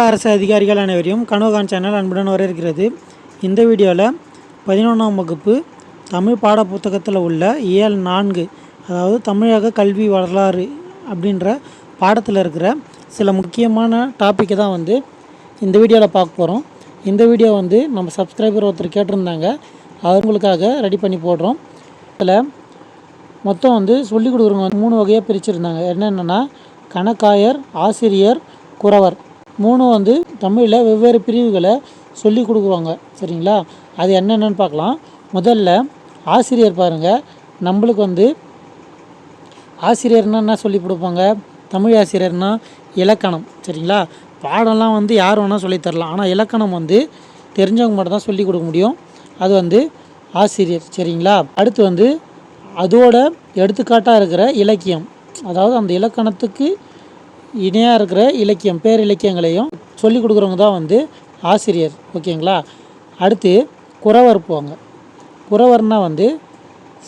அரசு அதிகாரிகள் அனைவரையும் கனவுகான் சேனல் அன்புடன் வரவேற்கிறது. இந்த வீடியோவில் 11ஆம் வகுப்பு தமிழ் பாட புத்தகத்தில் உள்ள இயல் 4, அதாவது தமிழக கல்வி வரலாறு அப்படின்ற பாடத்தில் இருக்கிற சில முக்கியமான டாப்பிக்கை தான் இந்த வீடியோவில் பார்க்க போகிறோம். இந்த வீடியோ நம்ம சப்ஸ்கிரைபர் ஒருத்தர் கேட்டிருந்தாங்க, அவங்களுக்காக ரெடி பண்ணி போடுறோம். இதில் மொத்தம் சொல்லிக் கொடுக்குறவங்க 3 வகையாக பிரிச்சுருந்தாங்க. என்னென்னா கணக்காயர், ஆசிரியர், குறவர். 3 தமிழில் வெவ்வேறு பிரிவுகளை சொல்லி கொடுக்குவாங்க. சரிங்களா? அது என்னென்னு பார்க்கலாம். முதல்ல ஆசிரியர் பாருங்கள். நம்மளுக்கு ஆசிரியர்னால் என்ன சொல்லி கொடுப்பாங்க? தமிழ் ஆசிரியர்னால் இலக்கணம். சரிங்களா? பாடம்லாம் யார் வேணால் சொல்லித்தரலாம். ஆனால் இலக்கணம் தெரிஞ்சவங்க மட்டும் தான் சொல்லி கொடுக்க முடியும். அது ஆசிரியர். சரிங்களா? அடுத்து அதோட எடுத்துக்காட்டாக இருக்கிற இலக்கியம், அதாவது அந்த இலக்கணத்துக்கு இணையாக இருக்கிற இலக்கியம், பேர் இலக்கியங்களையும் சொல்லிக் கொடுக்குறவங்க தான் ஆசிரியர். ஓகேங்களா? அடுத்து குறவர் போவாங்க. குறவர்னால்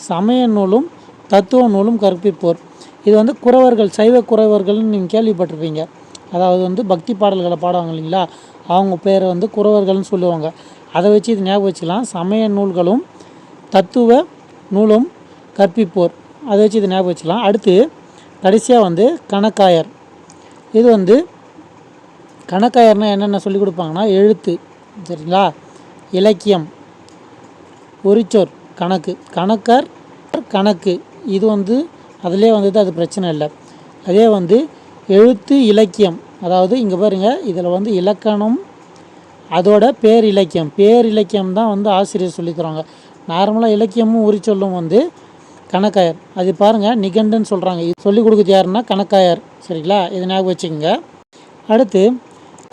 சமய நூலும் தத்துவ நூலும் கற்பிப்போர். இது குறவர்கள், சைவ குறவர்கள்னு நீங்கள் கேள்விப்பட்டிருப்பீங்க. அதாவது பக்தி பாடல்களை பாடுவாங்க இல்லைங்களா, அவங்க பேரை குறவர்கள்னு சொல்லுவாங்க. அதை வச்சு இது ஞாபகம் வச்சுக்கலாம். சமய நூல்களும் தத்துவ நூலும் கற்பிப்போர், அதை வச்சு இது ஞாபகம் வச்சுக்கலாம். அடுத்து கடைசியாக கணக்காயர். இது கணக்காயர்னால் என்னென்ன சொல்லிக் கொடுப்பாங்கன்னா எழுத்து, சரிங்களா, இலக்கியம், உரிச்சோர், கணக்கு. கணக்கர் கணக்கு இது அதிலே அது பிரச்சனை இல்லை. அதே எழுத்து, இலக்கியம், அதாவது இங்கே பாருங்கள், இதில் இலக்கணம் அதோட பேர் இலக்கியம். பேர் இலக்கியம் தான் ஆசிரியர் சொல்லித்தருவாங்க. நார்மலாக இலக்கியமும் உரிச்சொல்லும் கணக்காயர். அது பாருங்கள், நிகண்டுன்னு சொல்கிறாங்க. இது சொல்லிக் கொடுக்குறது யாருன்னா கணக்காயர். சரிங்களா? இது ஞாபகம் வச்சுக்கோங்க. அடுத்து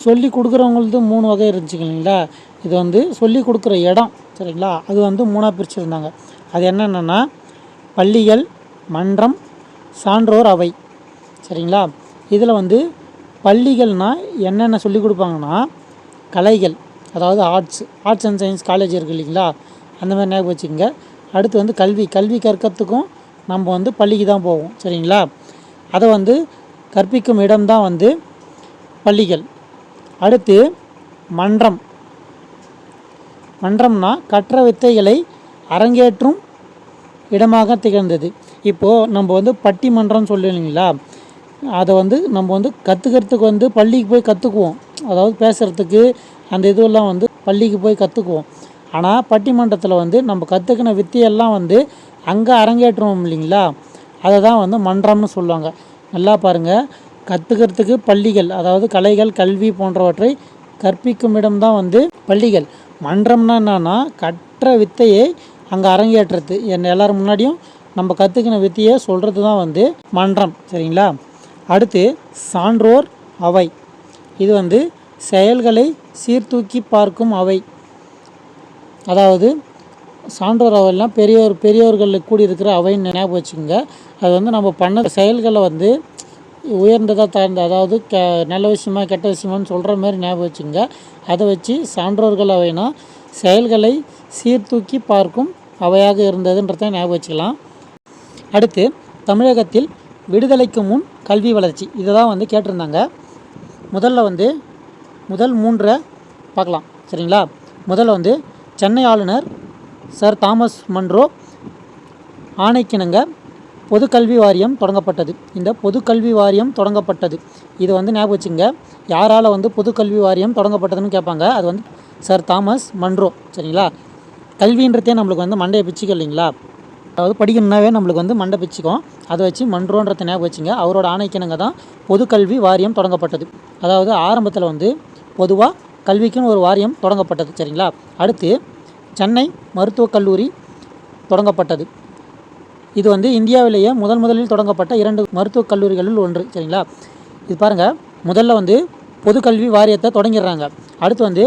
சொல்லி கொடுக்குறவங்களது 3 வகை இருந்துச்சுங்க இல்லைங்களா. இது சொல்லி கொடுக்குற இடம். சரிங்களா? அது 3ஆக பிரிச்சுருந்தாங்க. அது என்னென்னா பள்ளிகள், மன்றம், சான்றோர் அவை. சரிங்களா? இதில் பள்ளிகள்னால் என்னென்ன சொல்லி கொடுப்பாங்கன்னா கலைகள், அதாவது ஆர்ட்ஸ் அண்ட் சயின்ஸ் காலேஜ் இருக்குது இல்லைங்களா, அந்த மாதிரி ஞாபகம் வச்சுக்கோங்க. அடுத்து கல்வி கற்கிறதுக்கும் நம்ம பள்ளிக்கு தான் போவோம். சரிங்களா? அதை கற்பிக்கும் இடம்தான் பள்ளிகள். அடுத்து மன்றம்னா கற்ற வித்தைகளை அரங்கேற்றும் இடமாக திகழ்ந்தது. இப்போது நம்ம பட்டிமன்றம் சொல்லுவீங்களா, அதை நம்ம கற்றுக்கிறதுக்கு பள்ளிக்கு போய் கற்றுக்குவோம். அதாவது பேசுகிறதுக்கு அந்த இதுவெல்லாம் பள்ளிக்கு போய் கற்றுக்குவோம். ஆனால் பட்டிமன்றத்தில் நம்ம கற்றுக்கின வித்தையெல்லாம் அங்கே அரங்கேற்றுவோம் இல்லைங்களா, அதை தான் மன்றம்னு சொல்லுவாங்க. நல்லா பாருங்கள், கற்றுக்கிறதுக்கு பள்ளிகள், அதாவது கலைகள், கல்வி போன்றவற்றை கற்பிக்கும் இடம்தான் பள்ளிகள். மன்றம்னா என்னன்னா கற்ற வித்தையை அங்கே அரங்கேற்றுறது, எல்லோரும் முன்னாடியும் நம்ம கற்றுக்கின வித்தையை சொல்கிறது தான் மன்றம். சரிங்களா? அடுத்து சான்றோர் அவை. இது செயல்களை சீர்தூக்கி பார்க்கும் அவை. அதாவது சான்றோர் அவைலாம் பெரியோர்களுக்கு கூடி இருக்கிற அவைன்னு ஞாபகம் வச்சுக்கோங்க. அது நம்ம பண்ண செயல்களை உயர்ந்ததாக தாழ்ந்த, அதாவது நல்ல விஷயமா கெட்ட விஷயமானு சொல்கிற மாதிரி ஞாபகம் வச்சுங்க. அதை வச்சு சான்றோர்கள் அவைனா செயல்களை சீர்தூக்கி பார்க்கும் அவையாக இருந்ததுன்றத ஞாபகம் வச்சுக்கலாம். அடுத்து தமிழகத்தில் விடுதலைக்கு முன் கல்வி வளர்ச்சி, இதை தான் கேட்டிருந்தாங்க. முதல் 3 பார்க்கலாம். சரிங்களா? முதல்ல சென்னை ஆளுநர் சர் தாமஸ் மன்றோ ஆணைக்கிணங்க பொதுக்கல்வி வாரியம் தொடங்கப்பட்டது. இந்த பொதுக்கல்வி வாரியம் தொடங்கப்பட்டது இது ஞாபகம் வச்சுங்க. யாரால் பொதுக்கல்வி வாரியம் தொடங்கப்பட்டதுன்னு கேட்பாங்க. அது சர் தாமஸ் மன்றோ. சரிங்களா? கல்வின்றதே நம்மளுக்கு மண்டையை பிச்சுக்கும் இல்லைங்களா, அதாவது படிக்கணுன்னாவே நம்மளுக்கு மண்டை பிச்சுக்கும். அதை வச்சு மன்றோன்றதை ஞாபகம் வச்சுங்க. அவரோட ஆணைக்கிணங்க தான் பொதுக்கல்வி வாரியம் தொடங்கப்பட்டது. அதாவது ஆரம்பத்தில் பொதுவாக கல்விக்குன்னு ஒரு வாரியம் தொடங்கப்பட்டது. சரிங்களா? அடுத்து சென்னை மருத்துவக் கல்லூரி தொடங்கப்பட்டது. இது இந்தியாவிலேயே முதலில் தொடங்கப்பட்ட 2 மருத்துவக் கல்லூரிகளில் ஒன்று. சரிங்களா? இது பாருங்கள், முதல்ல பொதுக்கல்வி வாரியத்தை தொடங்கிடுறாங்க. அடுத்து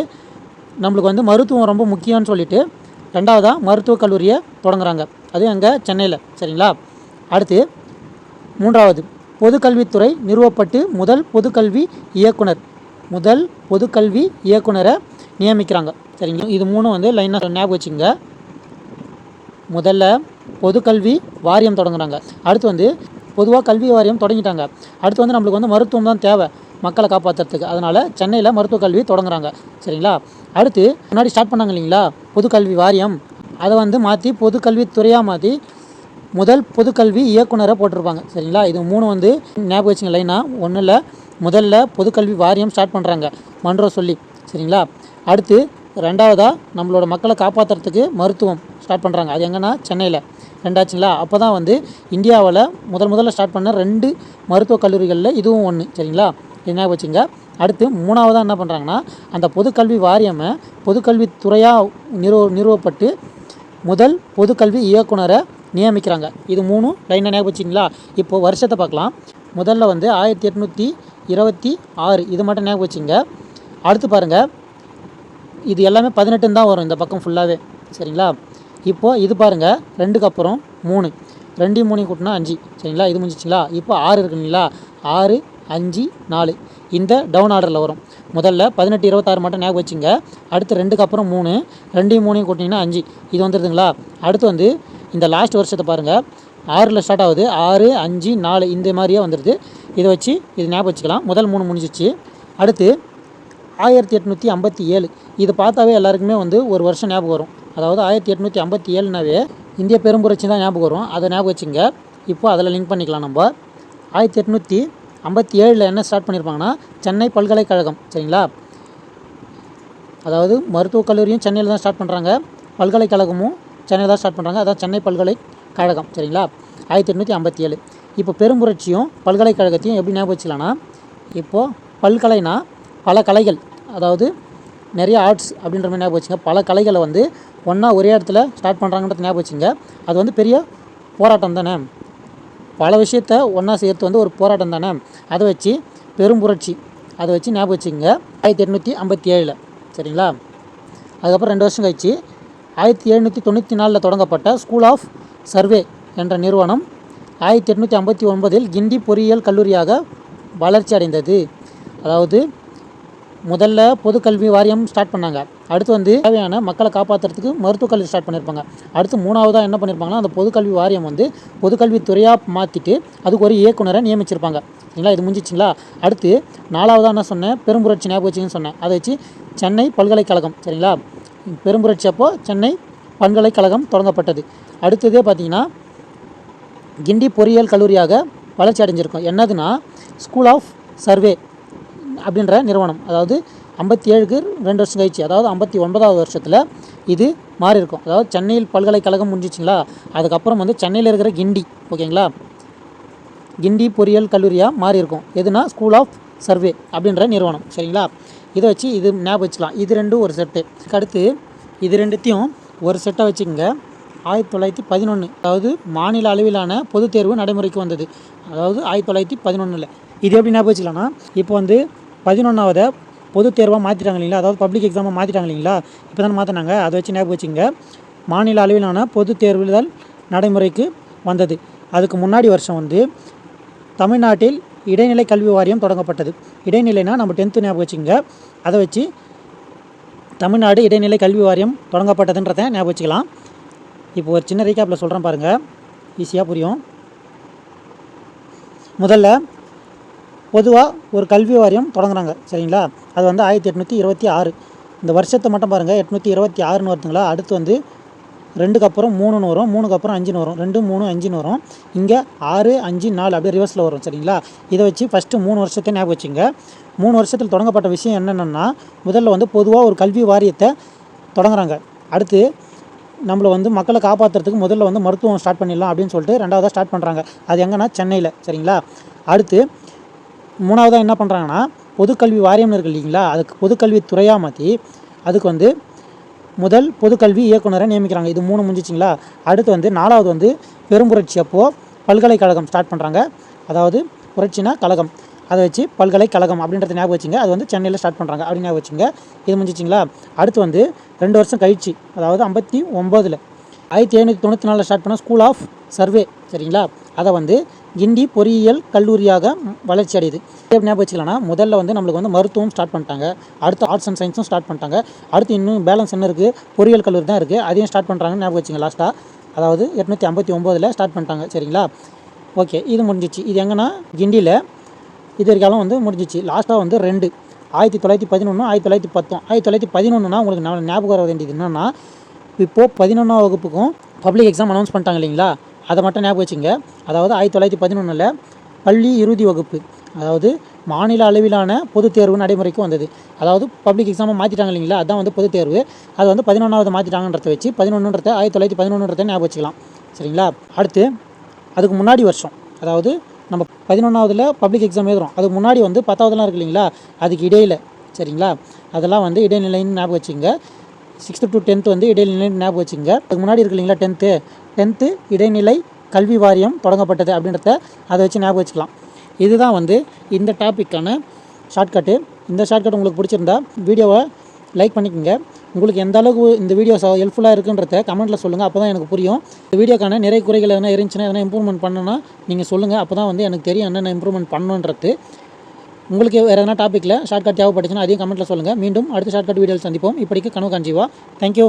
நம்மளுக்கு மருத்துவம் ரொம்ப முக்கியம்னு சொல்லிட்டு 2ஆவதாக மருத்துவக் கல்லூரியை தொடங்குறாங்க. அது அங்கே சென்னையில். சரிங்களா? அடுத்து 3ஆவது பொதுக்கல்வித்துறை நிறுவப்பட்டு முதல் பொதுக்கல்வி இயக்குனரை நியமிக்கிறாங்க. சரிங்களா? இது 3 லைனாக ஞாபகம் வச்சுங்க. முதல்ல பொதுக்கல்வி வாரியம் தொடங்குறாங்க. அடுத்து பொதுவாக கல்வி வாரியம் தொடங்கிட்டாங்க. அடுத்து நம்மளுக்கு மருத்துவம் தான் தேவை. மக்களை காப்பாற்றுறதுக்கு. அதனால் சென்னையில் மருத்துவக் கல்வி தொடங்குறாங்க. சரிங்களா? அடுத்து முன்னாடி ஸ்டார்ட் பண்ணாங்க இல்லைங்களா பொதுக்கல்வி வாரியம், அதை வந்து மாற்றி பொதுக்கல்வித்துறையாக மாற்றி முதல் பொதுக்கல்வி இயக்குனரை போட்டிருப்பாங்க. சரிங்களா? இது 3 வந்து ஞாபகம் வச்சுங்க லைனாக. ஒன்றும் இல்லை, முதல்ல பொதுக்கல்வி வாரியம் ஸ்டார்ட் பண்ணுறாங்க மன்றோ சொல்லி. சரிங்களா? அடுத்து ரெண்டாவதாக நம்மளோட மக்களை காப்பாற்றுறதுக்கு மருத்துவம் ஸ்டார்ட் பண்ணுறாங்க. அது எங்கன்னா சென்னையில். ரெண்டாச்சுங்களா? அப்போ தான் வந்து இந்தியாவில் முதல்ல ஸ்டார்ட் பண்ண 2 மருத்துவக் கல்லூரிகளில் இதுவும் ஒன்று. சரிங்களா? இது ஞாபகம் வச்சுங்க. அடுத்து மூணாவதாக என்ன பண்ணுறாங்கன்னா, அந்த பொதுக்கல்வி வாரியமை பொதுக்கல்வித்துறையாக நிறுவப்பட்டு முதல் பொதுக்கல்வி இயக்குனரை நியமிக்கிறாங்க. இது 3 லைனாக ஞாபகம் வச்சிங்களா? இப்போது வருஷத்தை பார்க்கலாம். முதல்ல வந்து 1826 இது மட்டும் ஞாபகம் வச்சுங்க. அடுத்து பாருங்கள், இது எல்லாமே 18 தான் வரும் இந்த பக்கம் ஃபுல்லாகவே. சரிங்களா? இப்போது இது பாருங்கள், 2க்கு அப்புறம் 3, 2 3 கூட்டினா 5. சரிங்களா? இது முடிஞ்சிச்சிங்களா? இப்போ 6 இருக்குங்களா? 6 5 4 இந்த டவுன் ஆர்டரில் வரும். முதல்ல 18 26 மட்டும் ஞாபகம் வச்சுங்க. அடுத்து 2க்கு அப்புறம் 3, 2 3 கூட்டிங்கன்னா 5 இது வந்துடுதுங்களா? அடுத்து வந்து இந்த லாஸ்ட் வருஷத்தை பாருங்கள், 6ல் ஸ்டார்ட் ஆகுது. 6 5 4 இந்த மாதிரியே வந்துடுது. இதை வச்சு இது ஞாபகம் வச்சுக்கலாம். முதல் 3 முடிஞ்சிச்சு. அடுத்து 1857 இது பார்த்தாவே எல்லாருக்குமே வந்து ஒரு வருஷம் ஞாபகம் வரும். அதாவது 1857னாவே இந்திய பெரும்புரட்சி தான் ஞாபகம் வரும். அதை ஞாபகம் வச்சுங்க. இப்போ அதில் லிங்க் பண்ணிக்கலாம். நம்ம 1857 என்ன ஸ்டார்ட் பண்ணியிருப்பாங்கன்னா, சென்னை பல்கலைக்கழகம். சரிங்களா? அதாவது மருத்துவக் கல்லூரியும் சென்னையில் தான் ஸ்டார்ட் பண்ணுறாங்க, பல்கலைக்கழகமும் சென்னையில் தான் ஸ்டார்ட் பண்ணுறாங்க. அதான் சென்னை பல்கலைக்கழகம். சரிங்களா? 1857. இப்போ பெரும்புரட்சியும் பல்கலைக்கழகத்தையும் எப்படி ஞாபகம் வச்சுக்கலாம்னா, இப்போது பல்கலைனா பல கலைகள், அதாவது நிறைய ஆர்ட்ஸ் அப்படின்ற மாதிரி ஞாபகம் வச்சுங்க. பல கலைகளை வந்து ஒன்றா ஒரே இடத்துல ஸ்டார்ட் பண்ணுறாங்கன்றது ஞாபகம் வச்சுங்க. அது வந்து பெரிய போராட்டம் தானே, பல விஷயத்தை ஒன்றா சேர்த்து வந்து ஒரு போராட்டம் தானே. அதை வச்சு பெரும்புரட்சி அதை வச்சு ஞாபகம் வச்சுங்க 1857. சரிங்களா? அதுக்கப்புறம் 2 வருஷம் கழிச்சு 1794 தொடங்கப்பட்ட ஸ்கூல் ஆஃப் சர்வே என்ற நிறுவனம் 1859 கிண்டி பொறியியல் கல்லூரியாக வளர்ச்சி அடைந்தது. அதாவது முதல்ல பொதுக்கல்வி வாரியம் ஸ்டார்ட் பண்ணாங்க. அடுத்து வந்து தேவையான மக்களை காப்பாற்றுறதுக்கு மருத்துவக் கல்வி ஸ்டார்ட் பண்ணியிருப்பாங்க. அடுத்து மூணாவதாக என்ன பண்ணியிருப்பாங்கன்னா, அந்த பொதுக்கல்வி வாரியம் வந்து பொதுக்கல்வித்துறையாக மாற்றிட்டு அதுக்கு ஒரு இயக்குனரை நியமிச்சிருப்பாங்க. சரிங்களா? இது முடிஞ்சிச்சிங்களா? அடுத்து 4வதாக என்ன சொன்னேன், பெரும்புரட்சி ஞாபகம் வச்சுன்னு சொன்னேன். அதை வச்சு சென்னை பல்கலைக்கழகம். சரிங்களா? பெரும்புரட்சி அப்போது சென்னை பல்கலைக்கழகம் தொடங்கப்பட்டது. அடுத்ததே பார்த்திங்கன்னா, கிண்டி பொறியியல் கல்லூரியாக வளர்ச்சி அடைஞ்சிருக்கும். என்னதுன்னா, ஸ்கூல் ஆஃப் சர்வே அப்படின்ற நிறுவனம். அதாவது 57க்கு 2 வருஷம் கழிச்சு, அதாவது 59வது வருஷத்தில் இது மாறி இருக்கும். அதாவது சென்னையில் பல்கலைக்கழகம் முடிஞ்சிச்சிங்களா? அதுக்கப்புறம் வந்து சென்னையில் இருக்கிற கிண்டி, ஓகேங்களா, கிண்டி பொறியியல் கல்லூரியாக மாறி இருக்கும். எதுனா ஸ்கூல் ஆஃப் சர்வே அப்படின்ற நிறுவனம். சரிங்களா? இதை வச்சு இது ஞாபகம் வச்சுக்கலாம். இது 2 ஒரு செட்டு. அடுத்து இது 2த்தையும் ஒரு செட்டை வச்சுக்கோங்க. 1911 அதாவது மாநில அளவிலான பொதுத் தேர்வு நடைமுறைக்கு வந்தது. அதாவது 1911. இது எப்படி ஞாபகம் வச்சுக்கலாம்னா, இப்போ வந்து 11வது பொதுத் தேர்வாக மாற்றிட்டாங்க இல்லைங்களா, அதாவது பப்ளிக் எக்ஸாமாக மாற்றிட்டாங்க இல்லைங்களா, இப்போ தானே மாற்றினாங்க. அதை வச்சு ஞாபகம் வச்சுங்க. மாநில அளவிலான பொதுத் தேர்வுகள் நடைமுறைக்கு வந்தது. அதுக்கு முன்னாடி வருஷம் வந்து தமிழ்நாட்டில் இடைநிலை கல்வி வாரியம் தொடங்கப்பட்டது. இடைநிலைனா நம்ம 10th ஞாபகம் வச்சுங்க. அதை வச்சு தமிழ்நாடு இடைநிலை கல்வி வாரியம் தொடங்கப்பட்டதுன்றதை ஞாபகம் வச்சுக்கலாம். இப்போ ஒரு சின்ன ரீகேப்பில் சொல்கிறேன் பாருங்கள், ஈஸியாக புரியும். முதல்ல பொதுவாக ஒரு கல்வி வாரியம் தொடங்குறாங்க. சரிங்களா? அது வந்து 1826. இந்த வருஷத்தை மட்டும் பாருங்கள், 826ன்னு வருதுங்களா. அடுத்து வந்து 2க்கு அப்புறம் 3ன்னு வரும், 3க்கு அப்புறம் 5ன்னு வரும், 2 3 5ன்னு வரும். இங்கே 6 5 4 அப்படியே ரிவர்ஸில் வரும். சரிங்களா? இதை வச்சு ஃபஸ்ட்டு 3 வருஷத்தை ஞாபகம் வச்சுங்க. 3 வருஷத்தில் தொடங்கப்பட்ட விஷயம் என்னென்னா, முதல்ல வந்து பொதுவாக ஒரு கல்வி வாரியத்தை தொடங்குறாங்க. அடுத்து நம்மளை வந்து மக்களை காப்பாற்றுறதுக்கு முதல்ல வந்து மருத்துவம் ஸ்டார்ட் பண்ணிடலாம் அப்படின்னு சொல்லிட்டு 2வதாக ஸ்டார்ட் பண்ணுறாங்க. அது எங்கன்னா சென்னையில். சரிங்களா? அடுத்து 3வதாக என்ன பண்ணுறாங்கன்னா, பொதுக்கல்வி வாரியம்னு இருக்குது இல்லைங்களா, அதுக்கு பொதுக்கல்வித்துறையாக மாற்றி அதுக்கு வந்து முதல் பொதுக்கல்வி இயக்குனரை நியமிக்கிறாங்க. இது 3 முடிஞ்சிச்சிங்களா? அடுத்து வந்து 4வது வந்து பெரும்புரட்சி அப்போது பல்கலைக்கழகம் ஸ்டார்ட் பண்ணுறாங்க. அதாவது புரட்சினா கழகம், அதை வச்சு பல்கலைக்கழகம் அப்படின்றத ஞாபகம் வச்சுங்க. அது வந்து சென்னையில் ஸ்டார்ட் பண்ணுறாங்க அப்படின்னு ஞாபகம் வச்சுங்க. இது முடிஞ்சிச்சிங்களா? அடுத்து வந்து 2 வருஷம் கழிச்சு, அதாவது 59 1794 ஸ்டார்ட் பண்ண ஸ்கூல் ஆஃப் சர்வே. சரிங்களா? அதை வந்து கிண்டி பொறியியல் கல்லூரியாக வளர்ச்சி அடையுது. எப்படி ஞாபகம் வச்சுக்கலாம்னா, முதல்ல வந்து நம்மளுக்கு வந்து மருத்துவம் ஸ்டார்ட் பண்ணிட்டாங்க. அடுத்து ஆர்ட்ஸ் அண்ட் சயின்ஸும் ஸ்டார்ட் பண்ணிட்டாங்க. அடுத்து இன்னும் பேலன்ஸ் என்ன இருக்குது, பொறியியல் கல்லூரி தான் இருக்குது, அதையும் ஸ்டார்ட் பண்ணுறாங்கன்னு ஞாபகம் வச்சுங்க. லாஸ்ட்டாக அதாவது 859 ஸ்டார்ட் பண்ணிட்டாங்க. சரிங்களா? ஓகே, இது முடிஞ்சிச்சு. இது எங்கன்னா கிண்டியில் இது வரைக்கும் வந்து முடிஞ்சிச்சு. லாஸ்ட்டாக வந்து 2 1911 1910 1911னா உங்களுக்கு ஞாபகம் வர வேண்டியது என்னென்னா, இப்போது 11ஆம் வகுப்புக்கும் பப்ளிக் எக்ஸாம் அனௌன்ஸ் பண்ணிட்டாங்க இல்லைங்களா, அதை மட்டும் ஞாபகம் வச்சுங்க. அதாவது 1911 பள்ளி இறுதி வகுப்பு, அதாவது மாநில அளவிலான பொதுத் தேர்வு நடைமுறைக்கு வந்தது. அதாவது பப்ளிக் எக்ஸாமை மாற்றிட்டாங்க இல்லைங்களா, அதுதான் வந்து பொதுத் தேர்வு. அது வந்து 11ஆவது மாற்றிட்டாங்கன்றத வச்சு 11ன்றத 1911ன்றத ஞாபகம் வச்சுக்கலாம். சரிங்களா. அடுத்து அதுக்கு முன்னாடி வருஷம், அதாவது நம்ம 11ஆவதுல பப்ளிக் எக்ஸாம் எழுதுகிறோம், அதுக்கு முன்னாடி வந்து 10ஆவதுலாம் இருக்கு இல்லைங்களா, அதுக்கு இடையில். சரிங்களா. அதெல்லாம் வந்து இடைநிலைன்னு ஞாபகம் வச்சுங்க. 6th to 10th வந்து இடைநிலைன்னு ஞாபகம் வச்சுங்க. அதுக்கு முன்னாடி இருக்கு இல்லைங்களா 10th இடைநிலை கல்வி வாரியம் தொடங்கப்பட்டது அப்படின்றத அதை வச்சு ஞாபகம் வச்சுக்கலாம். இதுதான் வந்து இந்த டாப்பிக்கான ஷார்ட்கட்டு. இந்த ஷார்ட்கட் உங்களுக்கு பிடிச்சிருந்தா வீடியோவை லைக் பண்ணிக்கோங்க. உங்களுக்கு எந்த அளவுக்கு இந்த வீடியோ ஹெல்ப்ஃபுல்லாக இருக்குன்றத கமெண்ட்டில் சொல்லுங்கள். அப்போ தான் எனக்கு புரியும். இந்த வீடியோக்கான நிறைய குறைகள் எதனா இருந்துச்சுன்னா, எதனா இம்ப்ரூவ்மெண்ட் பண்ணணும்னா நீங்கள் சொல்லுங்கள். அப்போ தான் வந்து எனக்கு தெரியும் என்னென்ன இம்ப்ரூவ்மெண்ட் பண்ணணுன்றது. உங்களுக்கு வேறு எதனா டாப்பிக்கில் ஷார்ட்கட் தேவைப்பட்டுச்சுன்னா அதையும் கமெண்ட்டில் சொல்லுங்கள். மீண்டும் அடுத்த ஷார்ட்கட் வீடியோவில் சந்திப்போம். இப்படிக்கு கனவு காஞ்சிவா. தேங்க்யூ.